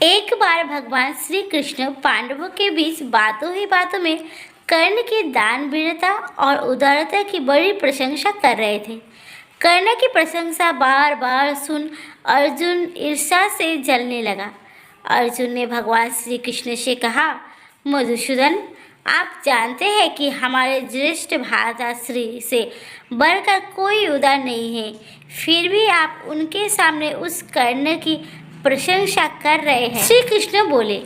एक बार भगवान श्री कृष्ण पांडवों के बीच बातों ही बातों में कर्ण की दान वीरता और उदारता की बड़ी प्रशंसा कर रहे थे। कर्ण की प्रशंसा बार बार सुन अर्जुन ईर्ष्या से जलने लगा। अर्जुन ने भगवान श्री कृष्ण से कहा, मधुसूदन, आप जानते हैं कि हमारे ज्येष्ठ भ्राताश्री से बढ़कर कोई उदार नहीं है, फिर भी आप उनके सामने उस कर्ण की प्रशंसा कर रहे हैं। श्री कृष्ण बोले,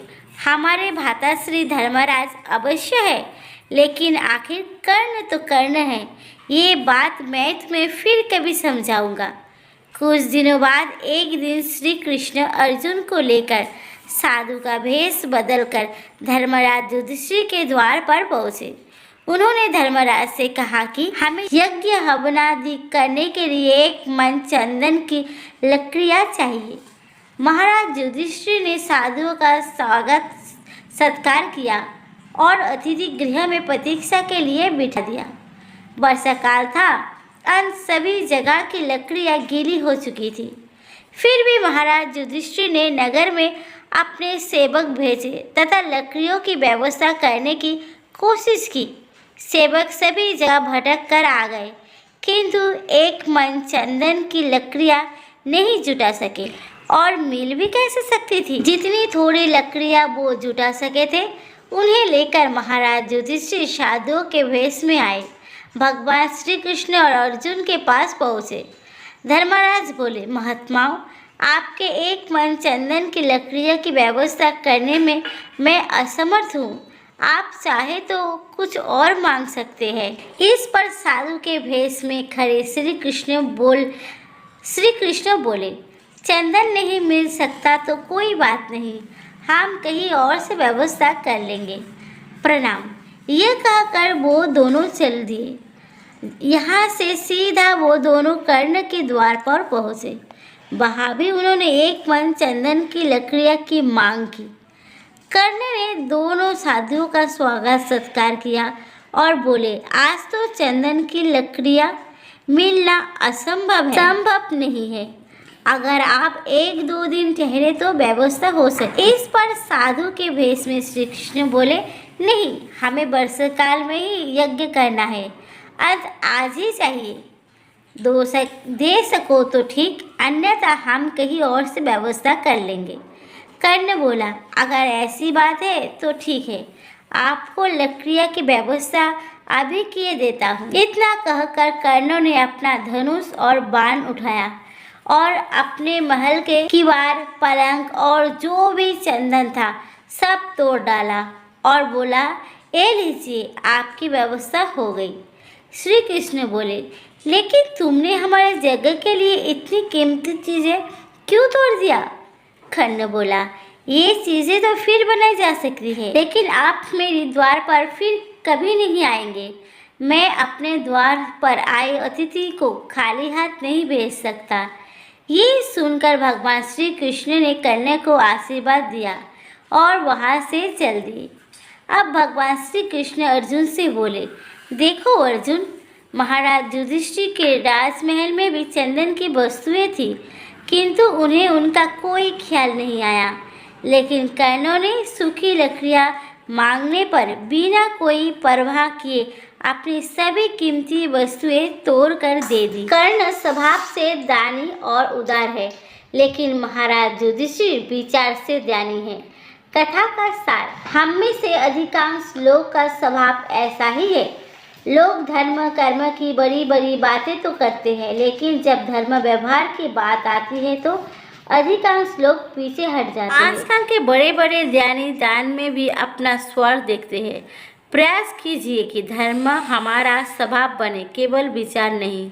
हमारे भ्राताश्री धर्मराज अवश्य है, लेकिन आखिर कर्ण तो कर्ण है। ये बात मैं तुम्हें फिर कभी समझाऊंगा। कुछ दिनों बाद एक दिन श्री कृष्ण अर्जुन को लेकर साधु का भेष बदलकर धर्मराज युधिष्ठिर के द्वार पर पहुँचे। उन्होंने धर्मराज से कहा कि हमें यज्ञ हवनादि करने के लिए एक मन चंदन की लकड़ियाँ चाहिए। महाराज युधिष्ठिर ने साधुओं का स्वागत सत्कार किया और अतिथि गृह में प्रतीक्षा के लिए बिठा दिया। वर्षा काल था, अन सभी जगह की लकड़ियाँ गीली हो चुकी थी। फिर भी महाराज युधिष्ठिर ने नगर में अपने सेवक भेजे तथा लकड़ियों की व्यवस्था करने की कोशिश की। सेवक सभी जगह भटक कर आ गए, किंतु एक मन चंदन की लकड़ियाँ नहीं जुटा सके। और मिल भी कैसे सकती थी। जितनी थोड़ी लकड़ियाँ वो जुटा सके थे, उन्हें लेकर महाराज युधिष्ठिर साधुओं के वेश में आए। भगवान श्री कृष्ण और अर्जुन के पास पहुँचे। धर्मराज बोले, महात्माओं, आपके एक मन चंदन की लकड़ियों की व्यवस्था करने में मैं असमर्थ हूँ। आप चाहे तो कुछ और मांग सकते हैं। इस पर साधु के भेष में खड़े श्री कृष्ण बोले, चंदन नहीं मिल सकता तो कोई बात नहीं, हम कहीं और से व्यवस्था कर लेंगे। प्रणाम। यह कहकर वो दोनों चल दिए। यहाँ से सीधा वो दोनों कर्ण के द्वार पर पहुँचे। वहाँ भी उन्होंने एक मन चंदन की लकड़ियाँ की मांग की। कर्ण ने दोनों साधुओं का स्वागत सत्कार किया और बोले, आज तो चंदन की लकड़ियाँ मिलना असंभव है। संभव नहीं है। अगर आप एक दो दिन ठहरे तो व्यवस्था हो सके। इस पर साधु के भेष में श्री कृष्ण बोले, नहीं, हमें वर्षा काल में ही यज्ञ करना है, आज ही चाहिए। दे सको तो ठीक, अन्यथा हम कहीं और से व्यवस्था कर लेंगे। कर्ण बोला, अगर ऐसी बात है तो ठीक है, आपको लकड़ियाँ की व्यवस्था अभी किए देता हूँ। इतना कहकर कर्ण ने अपना धनुष और बाण उठाया और अपने महल के किवाड़, पलंग और जो भी चंदन था सब तोड़ डाला और बोला, ये लीजिए, आपकी व्यवस्था हो गई। श्री कृष्ण बोले, लेकिन तुमने हमारे यज्ञ के लिए इतनी कीमती चीज़ें क्यों तोड़ दिया? कर्ण बोला, ये चीज़ें तो फिर बनाई जा सकती है, लेकिन आप मेरे द्वार पर फिर कभी नहीं आएंगे। मैं अपने द्वार पर आए अतिथि को खाली हाथ नहीं भेज सकता। ये सुनकर भगवान श्री कृष्ण ने कर्ण को आशीर्वाद दिया और वहाँ से चल दिए। अब भगवान श्री कृष्ण अर्जुन से बोले, देखो अर्जुन, महाराज युधिष्ठिर के राजमहल में भी चंदन की वस्तुएं थी, किंतु उन्हें उनका कोई ख्याल नहीं आया। लेकिन कर्णों ने सूखी लकड़ियाँ मांगने पर बिना कोई परवाह किए अपनी सभी कीमती वस्तुएं तोड़ कर दे दी। कर्ण स्वभाव से दानी और उदार है, लेकिन महाराज युधिष्ठिर विचार से ज्ञानी है। कथा का सार, हम में से अधिकांश लोग का स्वभाव ऐसा ही है। लोग धर्म कर्म की बड़ी बड़ी बातें तो करते हैं, लेकिन जब धर्म व्यवहार की बात आती है तो अधिकांश लोग पीछे हट जाते हैं। आजकल के बड़े बड़े ज्ञानी दान में भी अपना स्वार्थ देखते हैं। प्रयास कीजिए कि धर्म हमारा स्वभाव बने, केवल विचार नहीं।